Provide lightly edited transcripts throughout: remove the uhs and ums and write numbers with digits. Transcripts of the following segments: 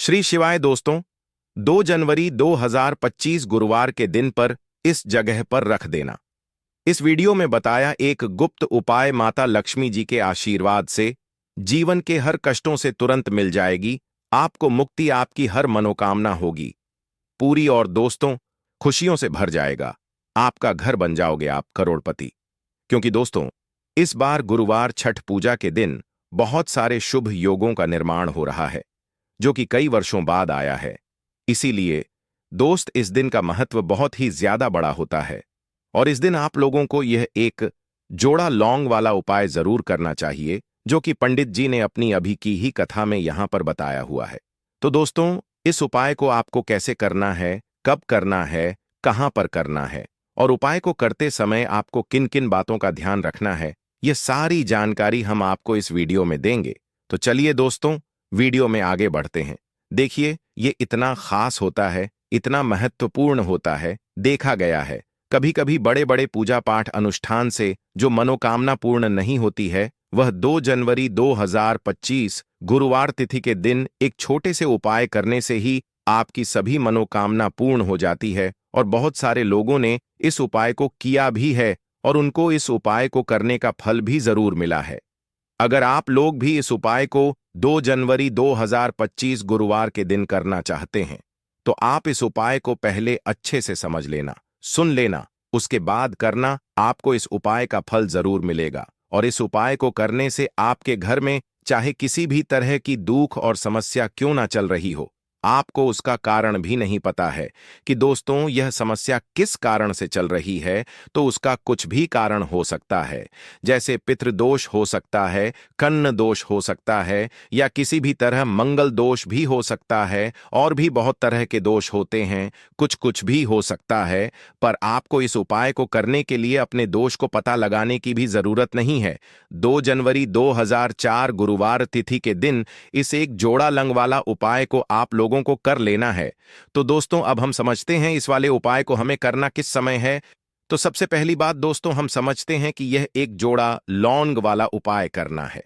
श्री शिवाय दोस्तों, 2 जनवरी 2025 गुरुवार के दिन पर इस जगह पर रख देना। इस वीडियो में बताया एक गुप्त उपाय माता लक्ष्मी जी के आशीर्वाद से जीवन के हर कष्टों से तुरंत मिल जाएगी, आपको मुक्ति, आपकी हर मनोकामना होगी पूरी और दोस्तों खुशियों से भर जाएगा। आपका घर बन जाओगे आप करोड़पति। क्योंकि दोस्तों इस बार गुरुवार छठ पूजा के दिन बहुत सारे शुभ योगों का निर्माण हो रहा है जो कि कई वर्षों बाद आया है। इसीलिए दोस्त इस दिन का महत्व बहुत ही ज्यादा बड़ा होता है और इस दिन आप लोगों को यह एक जोड़ा लौंग वाला उपाय जरूर करना चाहिए जो कि पंडित जी ने अपनी अभी की ही कथा में यहां पर बताया हुआ है। तो दोस्तों इस उपाय को आपको कैसे करना है, कब करना है, कहां पर करना है और उपाय को करते समय आपको किन किन बातों का ध्यान रखना है, ये सारी जानकारी हम आपको इस वीडियो में देंगे। तो चलिए दोस्तों वीडियो में आगे बढ़ते हैं। देखिए ये इतना खास होता है, इतना महत्वपूर्ण होता है। देखा गया है कभी कभी बड़े बड़े पूजा पाठ अनुष्ठान से जो मनोकामना पूर्ण नहीं होती है, वह 2 जनवरी 2025 गुरुवार तिथि के दिन एक छोटे से उपाय करने से ही आपकी सभी मनोकामना पूर्ण हो जाती है। और बहुत सारे लोगों ने इस उपाय को किया भी है और उनको इस उपाय को करने का फल भी जरूर मिला है। अगर आप लोग भी इस उपाय को 2 जनवरी 2025 गुरुवार के दिन करना चाहते हैं तो आप इस उपाय को पहले अच्छे से समझ लेना, सुन लेना, उसके बाद करना। आपको इस उपाय का फल जरूर मिलेगा और इस उपाय को करने से आपके घर में चाहे किसी भी तरह की दुख और समस्या क्यों ना चल रही हो, आपको उसका कारण भी नहीं पता है कि दोस्तों यह समस्या किस कारण से चल रही है, तो उसका कुछ भी कारण हो सकता है। जैसे पितृदोष हो सकता है, कन्न दोष हो सकता है या किसी भी तरह मंगल दोष भी हो सकता है और भी बहुत तरह के दोष होते हैं, कुछ भी हो सकता है। पर आपको इस उपाय को करने के लिए अपने दोष को पता लगाने की भी जरूरत नहीं है। 2 जनवरी 2004 गुरुवार तिथि के दिन इस एक जोड़ा लंग वाला उपाय को आप लोगों को कर लेना है। तो दोस्तों अब हम समझते हैं इस वाले उपाय को हमें करना किस समय है। तो सबसे पहली बात दोस्तों हम समझते हैं कि यह एक जोड़ा लौंग वाला उपाय करना है।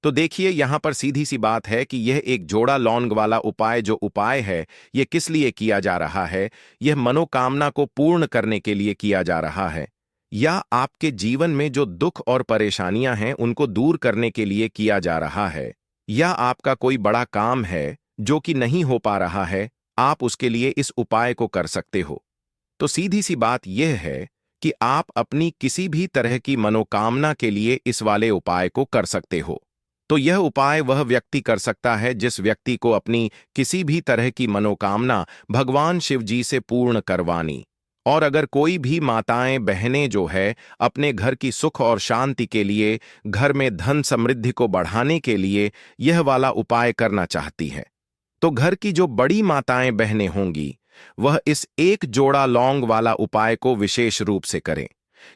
तो देखिए यहां पर सीधी सी बात है कि यह एक जोड़ा लौंग वाला उपाय जो उपाय है यह किस लिए किया जा रहा है। यह मनोकामना को पूर्ण करने के लिए किया जा रहा है या आपके जीवन में जो दुख और परेशानियां हैं उनको दूर करने के लिए किया जा रहा है, या आपका कोई बड़ा काम है जो कि नहीं हो पा रहा है, आप उसके लिए इस उपाय को कर सकते हो। तो सीधी सी बात यह है कि आप अपनी किसी भी तरह की मनोकामना के लिए इस वाले उपाय को कर सकते हो। तो यह उपाय वह व्यक्ति कर सकता है जिस व्यक्ति को अपनी किसी भी तरह की मनोकामना भगवान शिव जी से पूर्ण करवानी। और अगर कोई भी माताएं बहनें जो है अपने घर की सुख और शांति के लिए, घर में धन समृद्धि को बढ़ाने के लिए यह वाला उपाय करना चाहती हैं, तो घर की जो बड़ी माताएं बहनें होंगी वह इस एक जोड़ा लौंग वाला उपाय को विशेष रूप से करें।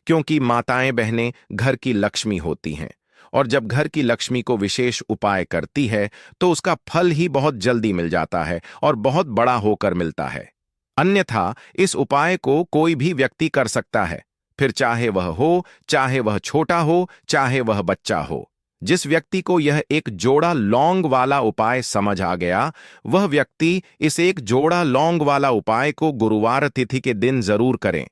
क्योंकि माताएं बहनें घर की लक्ष्मी होती हैं और जब घर की लक्ष्मी को विशेष उपाय करती है तो उसका फल ही बहुत जल्दी मिल जाता है और बहुत बड़ा होकर मिलता है। अन्यथा इस उपाय को कोई भी व्यक्ति कर सकता है, फिर चाहे वह हो, चाहे वह छोटा हो, चाहे वह बच्चा हो। जिस व्यक्ति को यह एक जोड़ा लौंग वाला उपाय समझ आ गया वह व्यक्ति इस एक जोड़ा लौंग वाला उपाय को गुरुवार तिथि के दिन जरूर करें,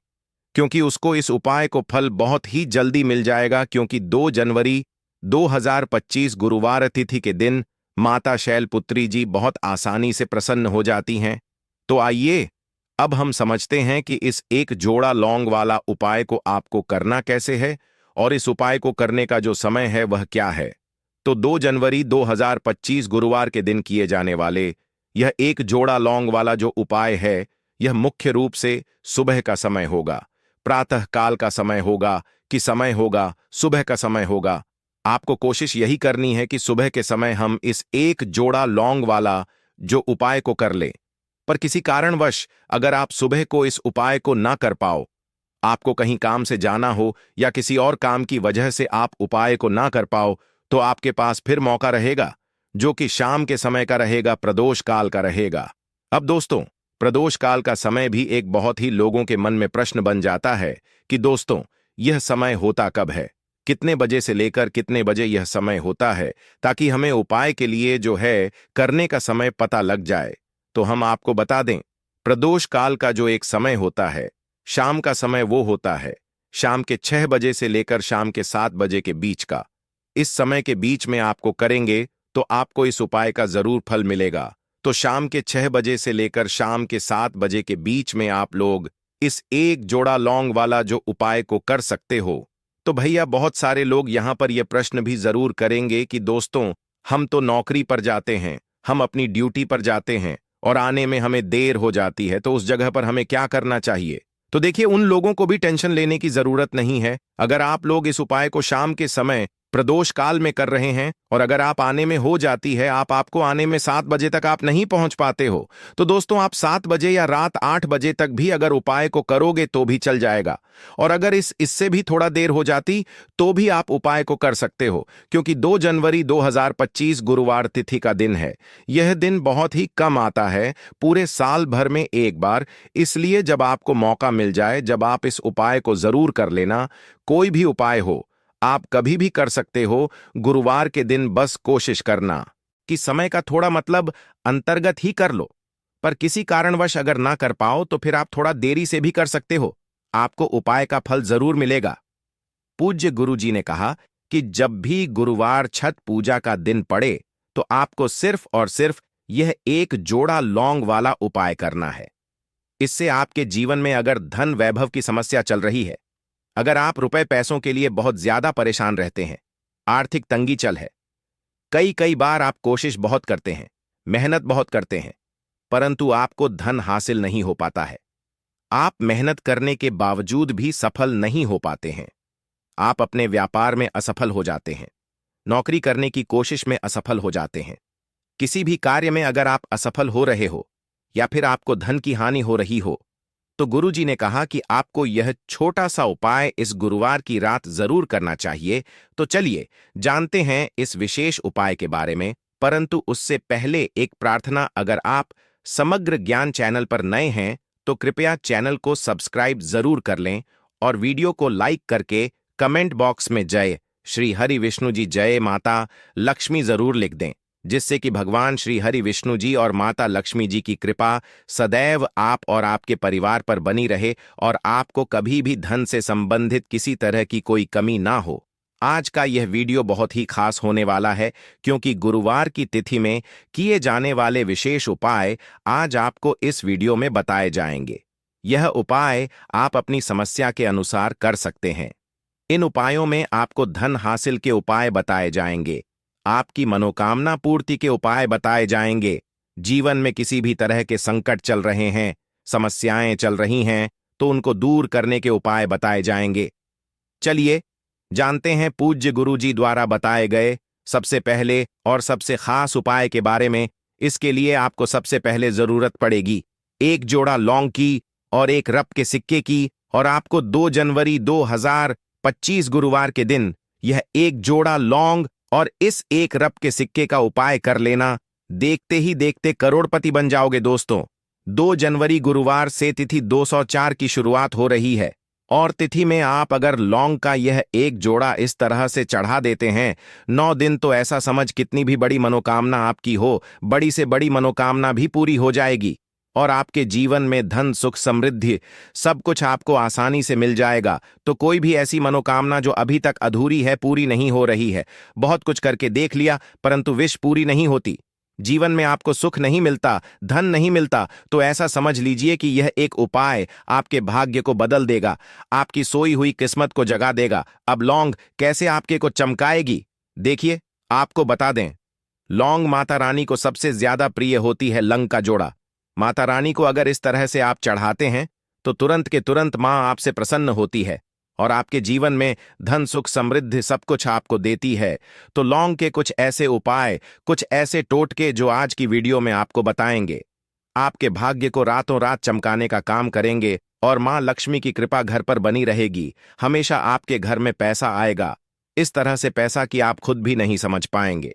क्योंकि उसको इस उपाय को फल बहुत ही जल्दी मिल जाएगा। क्योंकि 2 जनवरी 2025 गुरुवार तिथि के दिन माता शैलपुत्री जी बहुत आसानी से प्रसन्न हो जाती हैं। तो आइए अब हम समझते हैं कि इस एक जोड़ा लौंग वाला उपाय को आपको करना कैसे है और इस उपाय को करने का जो समय है वह क्या है। तो 2 जनवरी 2025 गुरुवार के दिन किए जाने वाले यह एक जोड़ा लौंग वाला जो उपाय है यह मुख्य रूप से सुबह का समय होगा, प्रातः काल का समय होगा कि समय होगा, सुबह का समय होगा। आपको कोशिश यही करनी है कि सुबह के समय हम इस एक जोड़ा लौंग वाला जो उपाय को कर लें। पर किसी कारणवश अगर आप सुबह को इस उपाय को ना कर पाओ, आपको कहीं काम से जाना हो या किसी और काम की वजह से आप उपाय को ना कर पाओ, तो आपके पास फिर मौका रहेगा जो कि शाम के समय का रहेगा, प्रदोष काल का रहेगा। अब दोस्तों प्रदोष काल का समय भी एक बहुत ही लोगों के मन में प्रश्न बन जाता है कि दोस्तों यह समय होता कब है, कितने बजे से लेकर कितने बजे यह समय होता है, ताकि हमें उपाय के लिए जो है करने का समय पता लग जाए। तो हम आपको बता दें, प्रदोष काल का जो एक समय होता है, शाम का समय वो होता है शाम के 6 बजे से लेकर शाम के 7 बजे के बीच का। इस समय के बीच में आपको करेंगे तो आपको इस उपाय का जरूर फल मिलेगा। तो शाम के 6 बजे से लेकर शाम के 7 बजे के बीच में आप लोग इस एक जोड़ा लौंग वाला जो उपाय को कर सकते हो। तो भैया बहुत सारे लोग यहां पर यह प्रश्न भी जरूर करेंगे कि दोस्तों, हम तो नौकरी पर जाते हैं, हम अपनी ड्यूटी पर जाते हैं और आने में हमें देर हो जाती है, तो उस जगह पर हमें क्या करना चाहिए? तो देखिए, उन लोगों को भी टेंशन लेने की जरूरत नहीं है। अगर आप लोग इस उपाय को शाम के समय प्रदोष काल में कर रहे हैं और अगर आप आने में हो जाती है, आपको आने में 7 बजे तक आप नहीं पहुंच पाते हो, तो दोस्तों आप 7 बजे या रात 8 बजे तक भी अगर उपाय को करोगे तो भी चल जाएगा। और अगर इससे भी थोड़ा देर हो जाती तो भी आप उपाय को कर सकते हो, क्योंकि 2 जनवरी 2025 गुरुवार तिथि का दिन है। यह दिन बहुत ही कम आता है, पूरे साल भर में एक बार। इसलिए जब आपको मौका मिल जाए, जब आप इस उपाय को जरूर कर लेना। कोई भी उपाय हो, आप कभी भी कर सकते हो। गुरुवार के दिन बस कोशिश करना कि समय का थोड़ा मतलब अंतर्गत ही कर लो, पर किसी कारणवश अगर ना कर पाओ तो फिर आप थोड़ा देरी से भी कर सकते हो, आपको उपाय का फल जरूर मिलेगा। पूज्य गुरु जी ने कहा कि जब भी गुरुवार छठ पूजा का दिन पड़े तो आपको सिर्फ और सिर्फ यह एक जोड़ा लौंग वाला उपाय करना है। इससे आपके जीवन में अगर धन वैभव की समस्या चल रही है, अगर आप रुपए पैसों के लिए बहुत ज्यादा परेशान रहते हैं, आर्थिक तंगी चल है, कई कई बार आप कोशिश बहुत करते हैं, मेहनत बहुत करते हैं, परंतु आपको धन हासिल नहीं हो पाता है। आप मेहनत करने के बावजूद भी सफल नहीं हो पाते हैं। आप अपने व्यापार में असफल हो जाते हैं, नौकरी करने की कोशिश में असफल हो जाते हैं। किसी भी कार्य में अगर आप असफल हो रहे हो या फिर आपको धन की हानि हो रही हो, तो गुरुजी ने कहा कि आपको यह छोटा सा उपाय इस गुरुवार की रात जरूर करना चाहिए। तो चलिए जानते हैं इस विशेष उपाय के बारे में, परंतु उससे पहले एक प्रार्थना। अगर आप समग्र ज्ञान चैनल पर नए हैं तो कृपया चैनल को सब्सक्राइब जरूर कर लें और वीडियो को लाइक करके कमेंट बॉक्स में जय श्री हरि विष्णु जी, जय माता लक्ष्मी जरूर लिख दें, जिससे कि भगवान श्री हरि विष्णु जी और माता लक्ष्मी जी की कृपा सदैव आप और आपके परिवार पर बनी रहे और आपको कभी भी धन से संबंधित किसी तरह की कोई कमी ना हो। आज का यह वीडियो बहुत ही खास होने वाला है, क्योंकि गुरुवार की तिथि में किए जाने वाले विशेष उपाय आज आपको इस वीडियो में बताए जाएंगे। यह उपाय आप अपनी समस्या के अनुसार कर सकते हैं। इन उपायों में आपको धन हासिल के उपाय बताए जाएंगे, आपकी मनोकामना पूर्ति के उपाय बताए जाएंगे। जीवन में किसी भी तरह के संकट चल रहे हैं, समस्याएं चल रही हैं, तो उनको दूर करने के उपाय बताए जाएंगे। चलिए जानते हैं पूज्य गुरुजी द्वारा बताए गए सबसे पहले और सबसे खास उपाय के बारे में। इसके लिए आपको सबसे पहले जरूरत पड़ेगी एक जोड़ा लौंग की और एक रप के सिक्के की, और आपको 2 जनवरी 2025 गुरुवार के दिन यह एक जोड़ा लौंग और इस एक रप के सिक्के का उपाय कर लेना। देखते ही देखते करोड़पति बन जाओगे दोस्तों। 2 जनवरी गुरुवार से तिथि 204 की शुरुआत हो रही है और तिथि में आप अगर लौंग का यह एक जोड़ा इस तरह से चढ़ा देते हैं, 9 दिन तो ऐसा समझ कितनी भी बड़ी मनोकामना आपकी हो, बड़ी से बड़ी मनोकामना भी पूरी हो जाएगी और आपके जीवन में धन सुख समृद्धि सब कुछ आपको आसानी से मिल जाएगा। तो कोई भी ऐसी मनोकामना जो अभी तक अधूरी है, पूरी नहीं हो रही है, बहुत कुछ करके देख लिया परंतु विश पूरी नहीं होती, जीवन में आपको सुख नहीं मिलता, धन नहीं मिलता, तो ऐसा समझ लीजिए कि यह एक उपाय आपके भाग्य को बदल देगा, आपकी सोई हुई किस्मत को जगा देगा। अब लौंग कैसे आपके को चमकाएगी, देखिए आपको बता दें। लौंग माता रानी को सबसे ज्यादा प्रिय होती है। लंग का जोड़ा माता रानी को अगर इस तरह से आप चढ़ाते हैं तो तुरंत के तुरंत मां आपसे प्रसन्न होती है और आपके जीवन में धन सुख समृद्धि सब कुछ आपको देती है। तो लौंग के कुछ ऐसे उपाय, कुछ ऐसे टोटके जो आज की वीडियो में आपको बताएंगे, आपके भाग्य को रातों रात चमकाने का काम करेंगे और मां लक्ष्मी की कृपा घर पर बनी रहेगी। हमेशा आपके घर में पैसा आएगा, इस तरह से पैसा कि आप खुद भी नहीं समझ पाएंगे।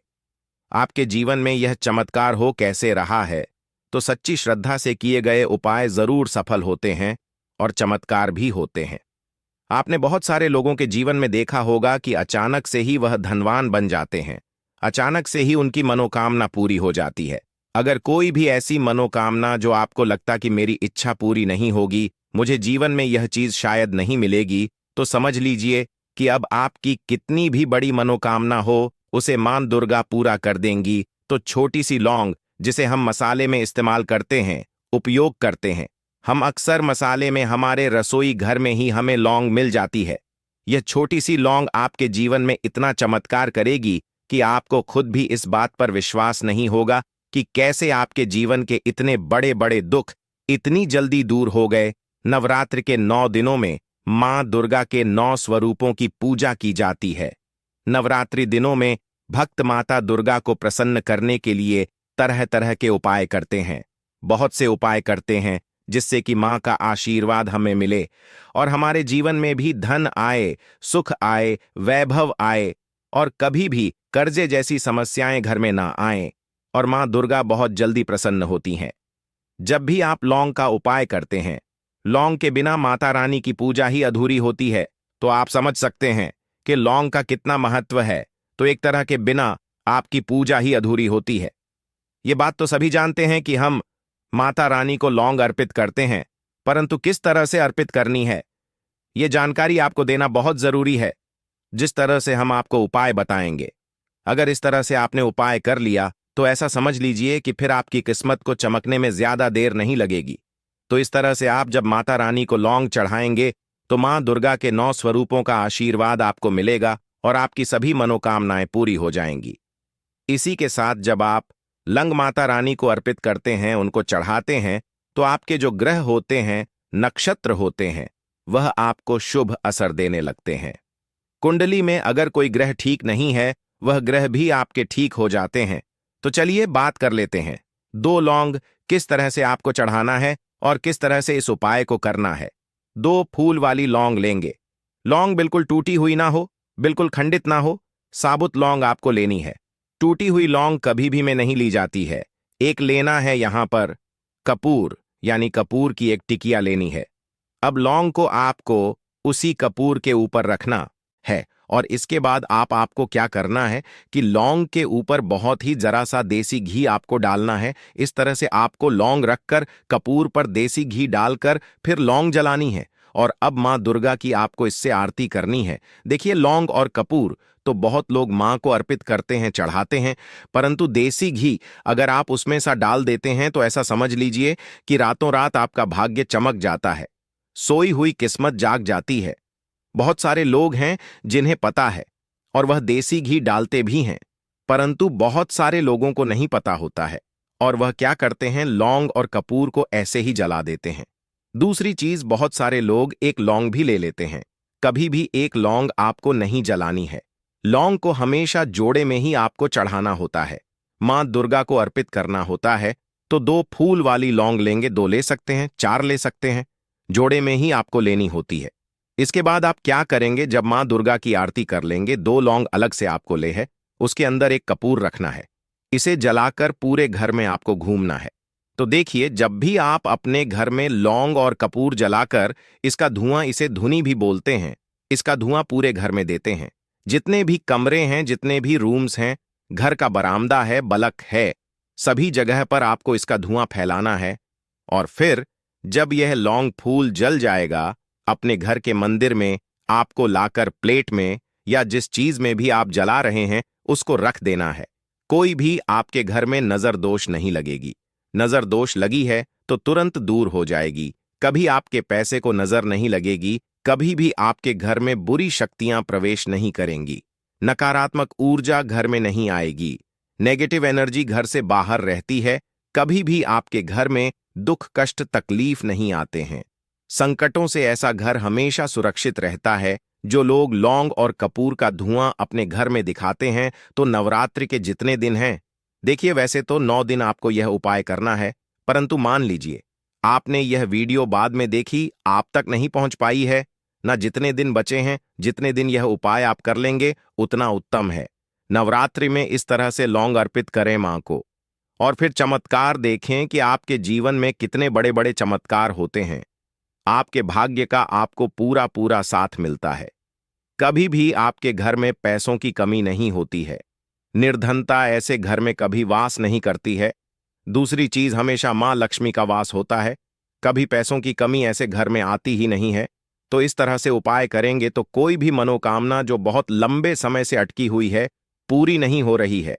आपके जीवन में यह चमत्कार हो कैसे रहा है, तो सच्ची श्रद्धा से किए गए उपाय जरूर सफल होते हैं और चमत्कार भी होते हैं। आपने बहुत सारे लोगों के जीवन में देखा होगा कि अचानक से ही वह धनवान बन जाते हैं। अचानक से ही उनकी मनोकामना पूरी हो जाती है। अगर कोई भी ऐसी मनोकामना जो आपको लगता कि मेरी इच्छा पूरी नहीं होगी, मुझे जीवन में यह चीज शायद नहीं मिलेगी, तो समझ लीजिए कि अब आपकी कितनी भी बड़ी मनोकामना हो, उसे मां दुर्गा पूरा कर देंगी। तो छोटी सी लौंग, जिसे हम मसाले में इस्तेमाल करते हैं, उपयोग करते हैं, हम अक्सर मसाले में हमारे रसोई घर में ही हमें लौंग मिल जाती है। यह छोटी सी लौंग आपके जीवन में इतना चमत्कार करेगी कि आपको खुद भी इस बात पर विश्वास नहीं होगा कि कैसे आपके जीवन के इतने बड़े बड़े दुख इतनी जल्दी दूर हो गए। नवरात्र के 9 दिनों में मां दुर्गा के 9 स्वरूपों की पूजा की जाती है। नवरात्रि दिनों में भक्त माता दुर्गा को प्रसन्न करने के लिए तरह तरह के उपाय करते हैं। बहुत से उपाय करते हैं जिससे कि मां का आशीर्वाद हमें मिले और हमारे जीवन में भी धन आए, सुख आए, वैभव आए और कभी भी कर्जे जैसी समस्याएं घर में ना आएं और मां दुर्गा बहुत जल्दी प्रसन्न होती हैं। जब भी आप लौंग का उपाय करते हैं, लौंग के बिना माता रानी की पूजा ही अधूरी होती है, तो आप समझ सकते हैं कि लौंग का कितना महत्व है। तो एक तरह के बिना आपकी पूजा ही अधूरी होती है। ये बात तो सभी जानते हैं कि हम माता रानी को लौंग अर्पित करते हैं, परंतु किस तरह से अर्पित करनी है, ये जानकारी आपको देना बहुत जरूरी है। जिस तरह से हम आपको उपाय बताएंगे, अगर इस तरह से आपने उपाय कर लिया तो ऐसा समझ लीजिए कि फिर आपकी किस्मत को चमकने में ज्यादा देर नहीं लगेगी। तो इस तरह से आप जब माता रानी को लौंग चढ़ाएंगे तो मां दुर्गा के 9 स्वरूपों का आशीर्वाद आपको मिलेगा और आपकी सभी मनोकामनाएं पूरी हो जाएंगी। इसी के साथ जब आप लंग माता रानी को अर्पित करते हैं, उनको चढ़ाते हैं, तो आपके जो ग्रह होते हैं, नक्षत्र होते हैं, वह आपको शुभ असर देने लगते हैं। कुंडली में अगर कोई ग्रह ठीक नहीं है, वह ग्रह भी आपके ठीक हो जाते हैं। तो चलिए बात कर लेते हैं 2 लौंग किस तरह से आपको चढ़ाना है और किस तरह से इस उपाय को करना है। 2 फूल वाली लौंग लेंगे। लौंग बिल्कुल टूटी हुई ना हो, बिल्कुल खंडित ना हो, साबुत लौंग आपको लेनी है। टूटी हुई लौंग कभी भी में नहीं ली जाती है। एक लेना है यहां पर कपूर, यानी कपूर की एक टिकिया लेनी है। अब लौंग को आपको उसी कपूर के ऊपर रखना है और इसके बाद आपको क्या करना है कि लौंग के ऊपर बहुत ही जरा सा देसी घी आपको डालना है। इस तरह से आपको लौंग रखकर कपूर पर देसी घी डालकर फिर लौंग जलानी है और अब मां दुर्गा की आपको इससे आरती करनी है। देखिए, लौंग और कपूर तो बहुत लोग मां को अर्पित करते हैं, चढ़ाते हैं, परंतु देसी घी अगर आप उसमें सा डाल देते हैं तो ऐसा समझ लीजिए कि रातों रात आपका भाग्य चमक जाता है, सोई हुई किस्मत जाग जाती है। बहुत सारे लोग हैं जिन्हें पता है और वह देसी घी डालते भी हैं, परंतु बहुत सारे लोगों को नहीं पता होता है और वह क्या करते हैं, लौंग और कपूर को ऐसे ही जला देते हैं। दूसरी चीज, बहुत सारे लोग एक लौंग भी ले लेते हैं। कभी भी एक लौंग आपको नहीं जलानी है। लौंग को हमेशा जोड़े में ही आपको चढ़ाना होता है, मां दुर्गा को अर्पित करना होता है। तो 2 फूल वाली लौंग लेंगे, 2 ले सकते हैं, 4 ले सकते हैं, जोड़े में ही आपको लेनी होती है। इसके बाद आप क्या करेंगे, जब मां दुर्गा की आरती कर लेंगे, 2 लौंग अलग से आपको ले है, उसके अंदर एक कपूर रखना है। इसे जलाकर पूरे घर में आपको घूमना है। तो देखिए, जब भी आप अपने घर में लौंग और कपूर जलाकर इसका धुआं, इसे धुनी भी बोलते हैं, इसका धुआं पूरे घर में देते हैं, जितने भी कमरे हैं, जितने भी रूम्स हैं, घर का बरामदा है, बलक है, सभी जगह पर आपको इसका धुआं फैलाना है। और फिर जब यह लौंग फूल जल जाएगा, अपने घर के मंदिर में आपको लाकर प्लेट में या जिस चीज में भी आप जला रहे हैं उसको रख देना है। कोई भी आपके घर में नजर दोष नहीं लगेगी। नजर दोष लगी है तो तुरंत दूर हो जाएगी। कभी आपके पैसे को नजर नहीं लगेगी, कभी भी आपके घर में बुरी शक्तियां प्रवेश नहीं करेंगी, नकारात्मक ऊर्जा घर में नहीं आएगी, नेगेटिव एनर्जी घर से बाहर रहती है, कभी भी आपके घर में दुख कष्ट तकलीफ नहीं आते हैं। संकटों से ऐसा घर हमेशा सुरक्षित रहता है। जो लोग लौंग और कपूर का धुआं अपने घर में दिखाते हैं, तो नवरात्रि के जितने दिन हैं, देखिए वैसे तो 9 दिन आपको यह उपाय करना है, परंतु मान लीजिए आपने यह वीडियो बाद में देखी, आप तक नहीं पहुंच पाई है ना, जितने दिन बचे हैं, जितने दिन यह उपाय आप कर लेंगे उतना उत्तम है। नवरात्रि में इस तरह से लौंग अर्पित करें मां को और फिर चमत्कार देखें कि आपके जीवन में कितने बड़े बड़े चमत्कार होते हैं। आपके भाग्य का आपको पूरा पूरा साथ मिलता है। कभी भी आपके घर में पैसों की कमी नहीं होती है। निर्धनता ऐसे घर में कभी वास नहीं करती है। दूसरी चीज, हमेशा मां लक्ष्मी का वास होता है। कभी पैसों की कमी ऐसे घर में आती ही नहीं है। तो इस तरह से उपाय करेंगे तो कोई भी मनोकामना जो बहुत लंबे समय से अटकी हुई है, पूरी नहीं हो रही है।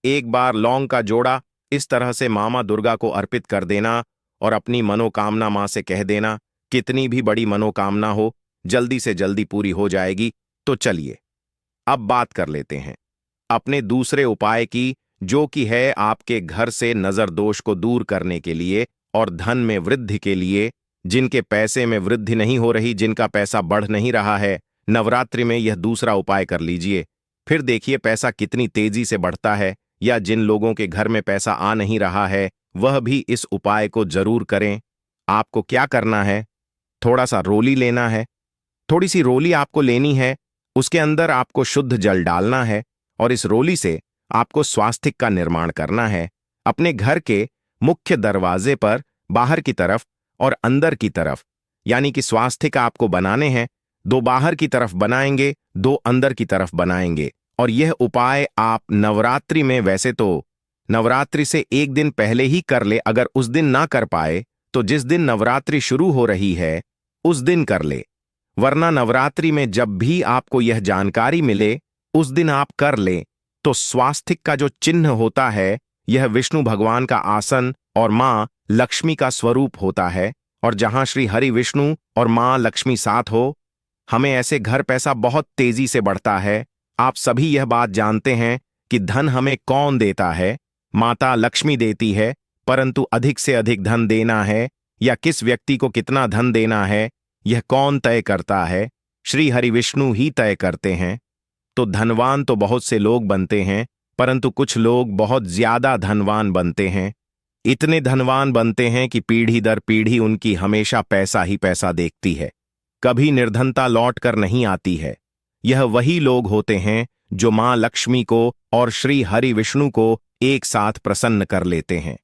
एक बार लौंग का जोड़ा इस तरह से मामा दुर्गा को अर्पित कर देना और अपनी मनोकामना मां से कह देना, कितनी भी बड़ी मनोकामना हो जल्दी से जल्दी पूरी हो जाएगी। तो चलिए अब बात कर लेते हैं अपने दूसरे उपाय की, जो कि है आपके घर से नजर दोष को दूर करने के लिए और धन में वृद्धि के लिए। जिनके पैसे में वृद्धि नहीं हो रही, जिनका पैसा बढ़ नहीं रहा है, नवरात्रि में यह दूसरा उपाय कर लीजिए, फिर देखिए पैसा कितनी तेजी से बढ़ता है। या जिन लोगों के घर में पैसा आ नहीं रहा है, वह भी इस उपाय को जरूर करें। आपको क्या करना है, थोड़ा सा रोली लेना है। थोड़ी सी रोली आपको लेनी है, उसके अंदर आपको शुद्ध जल डालना है और इस रोली से आपको स्वास्तिक का निर्माण करना है। अपने घर के मुख्य दरवाजे पर बाहर की तरफ और अंदर की तरफ, यानी कि स्वास्तिक आपको बनाने हैं। 2 बाहर की तरफ बनाएंगे, 2 अंदर की तरफ बनाएंगे। और यह उपाय आप नवरात्रि में, वैसे तो नवरात्रि से 1 दिन पहले ही कर ले। अगर उस दिन ना कर पाए तो जिस दिन नवरात्रि शुरू हो रही है उस दिन कर ले, वरना नवरात्रि में जब भी आपको यह जानकारी मिले उस दिन आप कर ले। तो स्वास्तिक का जो चिन्ह होता है, यह विष्णु भगवान का आसन और मां लक्ष्मी का स्वरूप होता है। और जहां श्री हरि विष्णु और मां लक्ष्मी साथ हो, हमें ऐसे घर पैसा बहुत तेजी से बढ़ता है। आप सभी यह बात जानते हैं कि धन हमें कौन देता है, माता लक्ष्मी देती है। परंतु अधिक से अधिक धन देना है या किस व्यक्ति को कितना धन देना है, यह कौन तय करता है? श्री हरि विष्णु ही तय करते हैं। तो धनवान तो बहुत से लोग बनते हैं, परंतु कुछ लोग बहुत ज्यादा धनवान बनते हैं। इतने धनवान बनते हैं कि पीढ़ी दर पीढ़ी उनकी हमेशा पैसा ही पैसा देखती है, कभी निर्धनता लौट कर नहीं आती है। यह वही लोग होते हैं जो मां लक्ष्मी को और श्री हरि विष्णु को एक साथ प्रसन्न कर लेते हैं।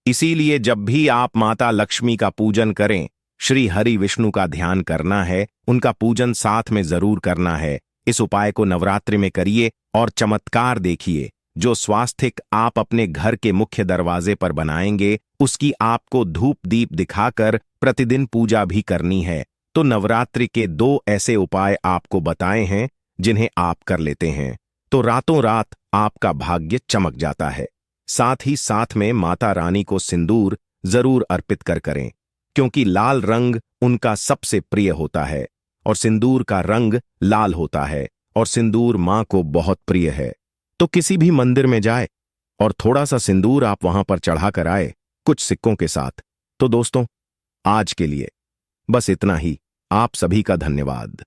इसीलिए जब भी आप माता लक्ष्मी का पूजन करें, श्री हरि विष्णु का ध्यान करना है, उनका पूजन साथ में जरूर करना है। इस उपाय को नवरात्रि में करिए और चमत्कार देखिए। जो स्वास्तिक आप अपने घर के मुख्य दरवाजे पर बनाएंगे, उसकी आपको धूप दीप दिखाकर प्रतिदिन पूजा भी करनी है। तो नवरात्रि के 2 ऐसे उपाय आपको बताए हैं जिन्हें आप कर लेते हैं तो रातों रात आपका भाग्य चमक जाता है। साथ ही साथ में माता रानी को सिंदूर जरूर अर्पित करें, क्योंकि लाल रंग उनका सबसे प्रिय होता है और सिंदूर का रंग लाल होता है और सिंदूर मां को बहुत प्रिय है। तो किसी भी मंदिर में जाए और थोड़ा सा सिंदूर आप वहां पर चढ़ा कर आए, कुछ सिक्कों के साथ। तो दोस्तों, आज के लिए बस इतना ही। आप सभी का धन्यवाद।